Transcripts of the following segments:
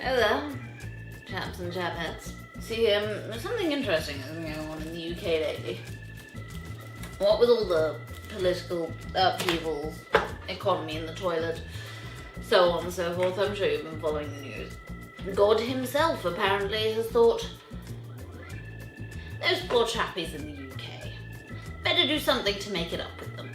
Oh there, chaps and chapettes. See, there's something interesting that's been going on in the UK lately. What with all the political upheavals, economy in the toilet, so on and so forth, I'm sure you've been following the news. God himself apparently has thought, those poor chappies in the UK, better do something to make it up with them.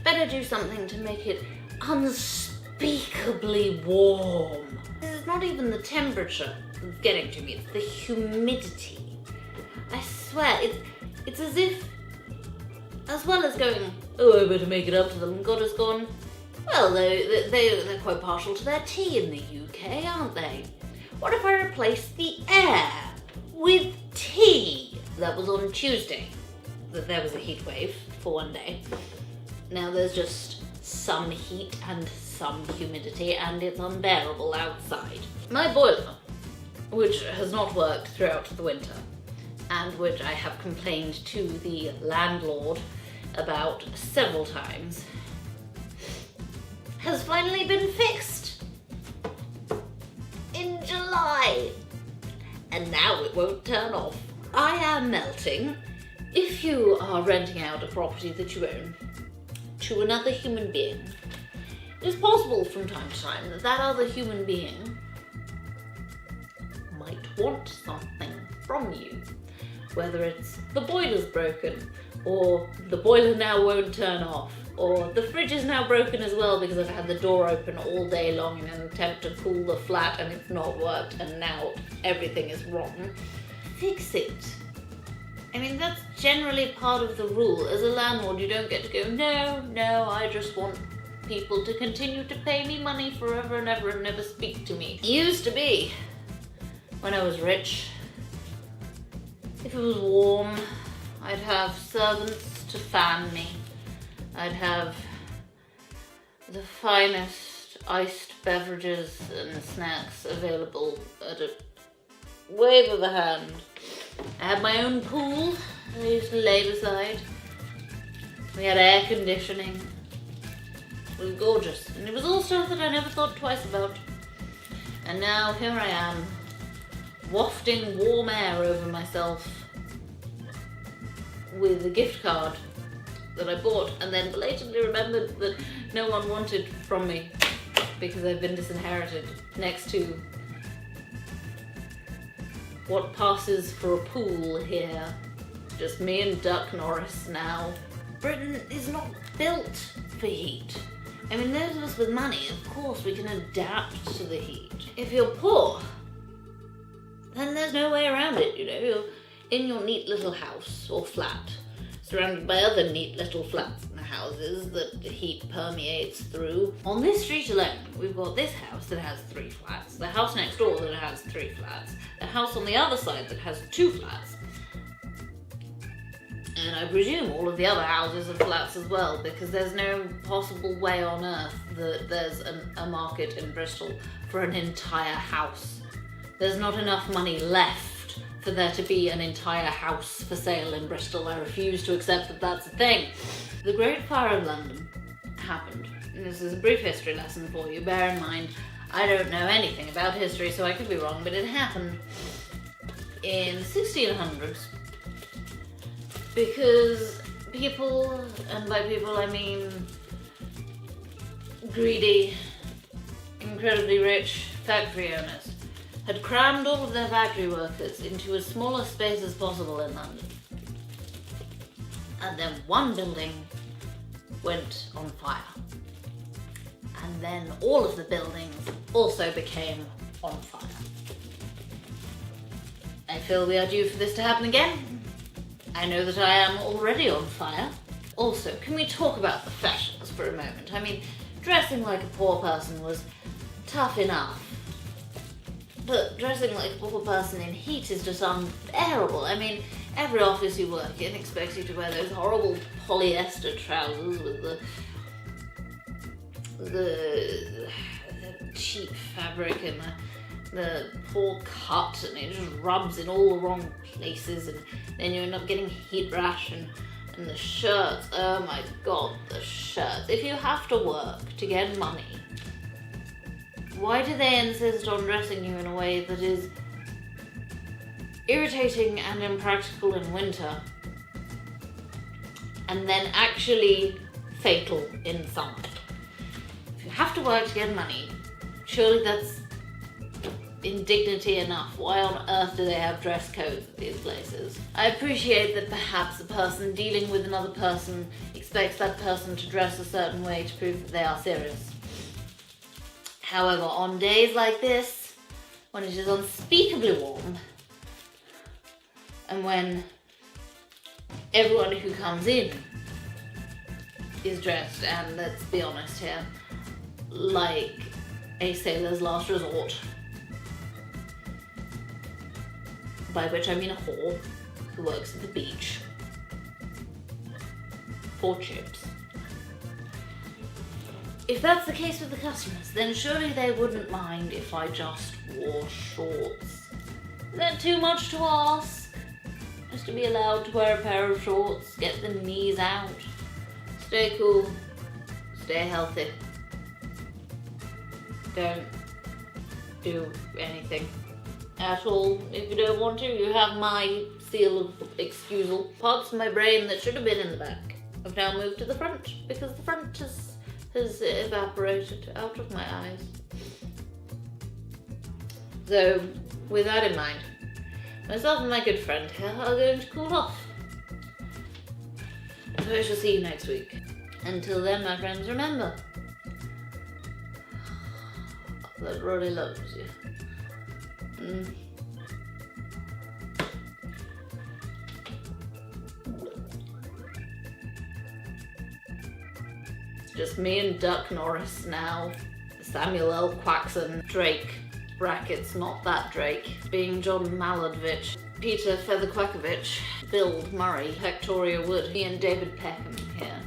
Better do something to make it unspeakably warm. It's not even the temperature that's getting to me, it's the humidity. I swear, it's as if, as well as going, oh, I better make it up to them, God has gone, well, they're quite partial to their tea in the UK, aren't they? What if I replace the air with tea? That was on Tuesday, that there was a heat wave for one day. Now there's just some heat and some humidity, and it's unbearable outside. My boiler, which has not worked throughout the winter, and which I have complained to the landlord about several times, has finally been fixed in July, and now it won't turn off. I am melting. If you are renting out a property that you own to another human being, it is possible from time to time that that other human being might want something from you. Whether it's the boiler's broken, or the boiler now won't turn off, or the fridge is now broken as well because I've had the door open all day long in an attempt to cool the flat and it's not worked and now everything is wrong. Fix it. I mean, that's generally part of the rule. As a landlord, you don't get to go, no, I just want people to continue to pay me money forever and ever and never speak to me. It used to be, when I was rich, if it was warm, I'd have servants to fan me. I'd have the finest iced beverages and snacks available at a wave of a hand. I had my own pool I used to lay beside. We had air conditioning. It was gorgeous. And it was all stuff that I never thought twice about. And now here I am, wafting warm air over myself with a gift card that I bought and then belatedly remembered that no one wanted from me because I've been disinherited, next to what passes for a pool here. Just me and Duck Norris now. Britain is not built for heat. I mean, those of us with money, of course, we can adapt to the heat. If you're poor, then there's no way around it, you know. You're in your neat little house or flat, surrounded by other neat little flats and houses that the heat permeates through. On this street alone, we've got this house that has 3 flats, the house next door that has 3 flats, the house on the other side that has 2 flats, and I presume all of the other houses are flats as well, because there's no possible way on earth that there's a market in Bristol for an entire house. There's not enough money left for there to be an entire house for sale in Bristol. I refuse to accept that that's a thing. The Great Fire of London happened. And this is a brief history lesson for you. Bear in mind, I don't know anything about history, so I could be wrong, but it happened in the 1600s because people, and by people I mean greedy, incredibly rich factory owners, had crammed all of their factory workers into as small a space as possible in London. And then one building went on fire. And then all of the buildings also became on fire. I feel we are due for this to happen again. I know that I am already on fire. Also, can we talk about the fashions for a moment? I mean, dressing like a poor person was tough enough. But dressing like a poor person in heat is just unbearable. I mean, every office you work in expects you to wear those horrible polyester trousers with the cheap fabric and the poor cut, and it just rubs in all the wrong places, and then you end up getting heat rash, and the shirts, oh my god, the shirts. If you have to work to get money, Why do they insist on dressing you in a way that is irritating and impractical in winter, and then actually fatal in summer? If you have to work to get money, surely that's indignity enough. Why on earth do they have dress codes at these places? I appreciate that perhaps a person dealing with another person expects that person to dress a certain way to prove that they are serious. However, on days like this, when it is unspeakably warm, and when everyone who comes in is dressed, and let's be honest here, like a sailor's last resort, by which I mean a whore who works at the beach for chips. If that's the case with the customers, then surely they wouldn't mind if I just wore shorts. Is that too much to ask? Just to be allowed to wear a pair of shorts, get the knees out, stay cool, stay healthy. Don't do anything at all. If you don't want to, you have my seal of excusal. Parts of my brain that should have been in the back have now moved to the front, because the front has evaporated out of my eyes. So, with that in mind, myself and my good friend here are going to cool off. So I shall see you next week. Until then, my friends, remember that Roddy loves you. Just me and Duck Norris now. Samuel L. Quaxon, Drake, brackets, not that Drake, being John Maladvich, Peter Featherquackovich, Bill Murray, Victoria Wood, me and David Peckham here.